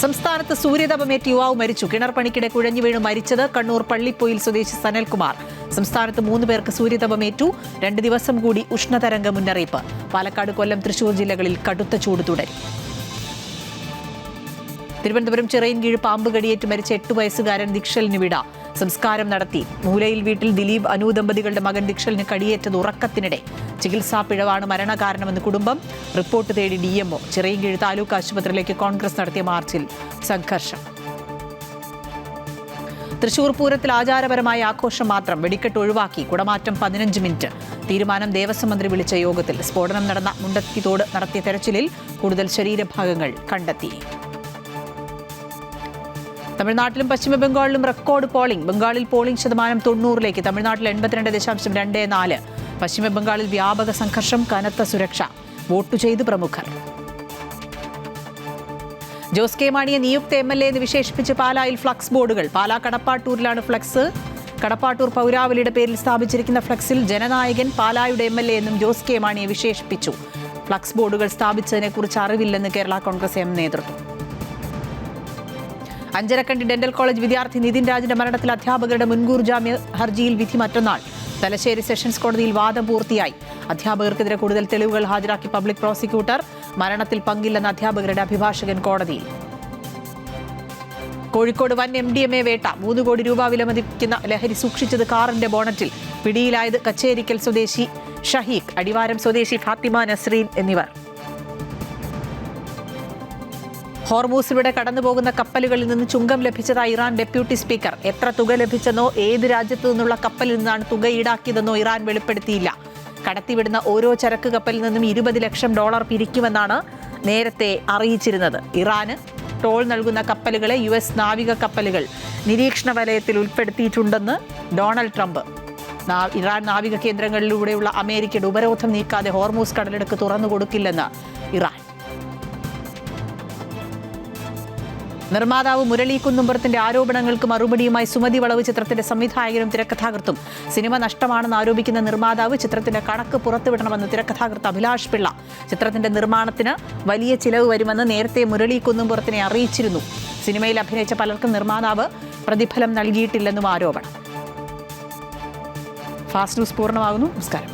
സംസ്ഥാനത്ത് സൂര്യതാപമേറ്റ് യുവാവ് മരിച്ചു. കിണർ പണിക്കിടെ കുഴഞ്ഞു വീണ് മരിച്ചത് കണ്ണൂർ പള്ളിപ്പൊയിൽ സ്വദേശി സനൽകുമാർ. സംസ്ഥാനത്ത് 3 പേർക്ക് സൂര്യതാപമേറ്റു. 2 ദിവസം കൂടി ഉഷ്ണതരംഗ മുന്നറിയിപ്പ്. പാലക്കാട്, കൊല്ലം, തൃശൂർ ജില്ലകളിൽ കടുത്ത ചൂട് തുടരും. തിരുവനന്തപുരം ചിറയിൻകീഴ് പാമ്പ് കടിയേറ്റ് മരിച്ച 8 വയസ്സുകാരൻ ദിക്ഷലിന് വിട. സംസ്കാരം നടത്തി. മൂലയിൽ വീട്ടിൽ ദിലീപ്, അനു ദമ്പതികളുടെ മകൻ ദിക്ഷലിന് കടിയേറ്റത് ഉറക്കത്തിനിടെ. ചികിത്സാ പിഴവാണ് മരണകാരണമെന്ന് കുടുംബം. റിപ്പോർട്ട് തേടി DMO. ചിറയിൻകീഴ് താലൂക്ക് ആശുപത്രിയിലേക്ക് കോൺഗ്രസ് നടത്തിയ മാർച്ചിൽ സംഘർഷം. തൃശൂർ പൂരത്തിൽ ആചാരപരമായ ആഘോഷം മാത്രം. വെടിക്കെട്ട് ഒഴിവാക്കി. കുടമാറ്റം 15 മിനിറ്റ്. തീരുമാനം ദേവസ്വം മന്ത്രി വിളിച്ച യോഗത്തിൽ. സ്ഫോടനം നടന്ന മുണ്ടത്തിത്തോട് നടത്തിയ തെരച്ചിലിൽ കൂടുതൽ ശരീരഭാഗങ്ങൾ കണ്ടെത്തി. തമിഴ്നാട്ടിലും പശ്ചിമ ബംഗാളിലും റെക്കോർഡ് പോളിംഗ്. ബംഗാളിൽ പോളിംഗ് ശതമാനം 90-ലേക്ക്. തമിഴ്നാട്ടിൽ 82.24. പശ്ചിമ ബംഗാളിൽ വ്യാപക സംഘർഷം, കനത്ത സുരക്ഷ. വോട്ട് ചെയ്ത് പ്രമുഖർ. ജോസ് കെ മാണിയെ നിയുക്ത MLA എന്ന് വിശേഷിപ്പിച്ച് പാലായിൽ ഫ്ലക്സ് ബോർഡുകൾ. പാലാ കടപ്പാട്ടൂരിലാണ് ഫ്ലക്സ്. കടപ്പാട്ടൂർ പൗരാവലിയുടെ പേരിൽ സ്ഥാപിച്ചിരിക്കുന്ന ഫ്ലക്സിൽ ജനനായകൻ പാലായുടെ MLA എന്നും ജോസ് കെ മാണിയെ വിശേഷിപ്പിച്ചു. ഫ്ലക്സ് ബോർഡുകൾ സ്ഥാപിച്ചതിനെക്കുറിച്ച് അറിവില്ലെന്ന് കേരള കോൺഗ്രസ് M നേതൃത്വം. അഞ്ചരക്കണ്ടി ഡെന്റൽ കോളേജ് വിദ്യാർത്ഥി നിതിൻ രാജിന്റെ മരണത്തിൽ അധ്യാപകരുടെ മുൻകൂർ ജാമ്യ ഹർജിയിൽ വിധി മറ്റന്നാൾ. തലശ്ശേരി സെഷൻസ് കോടതിയിൽ വാദം പൂർത്തിയായി. അധ്യാപകർക്കെതിരെ കൂടുതൽ തെളിവുകൾ ഹാജരാക്കി പബ്ലിക് പ്രോസിക്യൂട്ടർ. മരണത്തിൽ പങ്കില്ലെന്ന അധ്യാപകരുടെ അഭിഭാഷകൻ കോടതിയിൽ. കോഴിക്കോട് വൻ MDMA വേട്ട. 3 കോടി രൂപ വിലമതിക്കുന്ന ലഹരി സൂക്ഷിച്ചത് കാറിന്റെ ബോണറ്റിൽ. പിടിയിലായത് കച്ചേരിക്കൽ സ്വദേശി ഷഹീഖ്, അടിവാരം സ്വദേശി ഫാത്തിമ നസ്രീൻ എന്നിവർ. ഹോർമൂസിലൂടെ കടന്നുപോകുന്ന കപ്പലുകളിൽ നിന്ന് ചുങ്കം ലഭിച്ചതായി ഇറാൻ ഡെപ്യൂട്ടി സ്പീക്കർ. എത്ര തുക ലഭിച്ചെന്നോ ഏത് രാജ്യത്തു നിന്നുള്ള കപ്പലിൽ നിന്നാണ് തുക ഈടാക്കിയതെന്നോ ഇറാൻ വെളിപ്പെടുത്തിയില്ല. കടത്തിവിടുന്ന ഓരോ ചരക്ക് കപ്പലിൽ നിന്നും $20 ലക്ഷം പിരിക്കുമെന്നാണ് നേരത്തെ അറിയിച്ചിരുന്നത്. ഇറാന് ടോൾ നൽകുന്ന കപ്പലുകളെ US നാവിക കപ്പലുകൾ നിരീക്ഷണ വലയത്തിൽ ഉൾപ്പെടുത്തിയിട്ടുണ്ടെന്ന് ഡൊണാൾഡ് ട്രംപ്. ഇറാൻ നാവിക കേന്ദ്രങ്ങളിലൂടെയുള്ള അമേരിക്കയുടെ ഉപരോധം നീക്കാതെ ഹോർമൂസ് കടലിടുക്ക് തുറന്നുകൊടുക്കില്ലെന്ന് ഇറാൻ. നിർമ്മാതാവ് മുരളി കുന്നുംപുറത്തിന്റെ ആരോപണങ്ങൾക്ക് മറുപടിയുമായി സുമതി വളവ് ചിത്രത്തിന്റെ സംവിധായകനും തിരക്കഥാകൃത്തും. സിനിമ നഷ്ടമാണെന്ന് ആരോപിക്കുന്ന നിർമ്മാതാവ് ചിത്രത്തിന്റെ കണക്ക് പുറത്തുവിടണമെന്ന് തിരക്കഥാകൃത്ത് അഭിലാഷ് പിള്ള. ചിത്രത്തിന്റെ നിർമ്മാണത്തിന് വലിയ ചിലവ് വരുമെന്ന് നേരത്തെ മുരളി കുന്നുംപുറത്തിനെ അറിയിച്ചിരുന്നു. സിനിമയിൽ അഭിനയിച്ച പലർക്കും നിർമ്മാതാവ് പ്രതിഫലം നൽകിയിട്ടില്ലെന്നും ആരോപണം. ഫാസ്റ്റ് ന്യൂസ് പൂർണ്ണമാകുന്നു. നമസ്കാരം.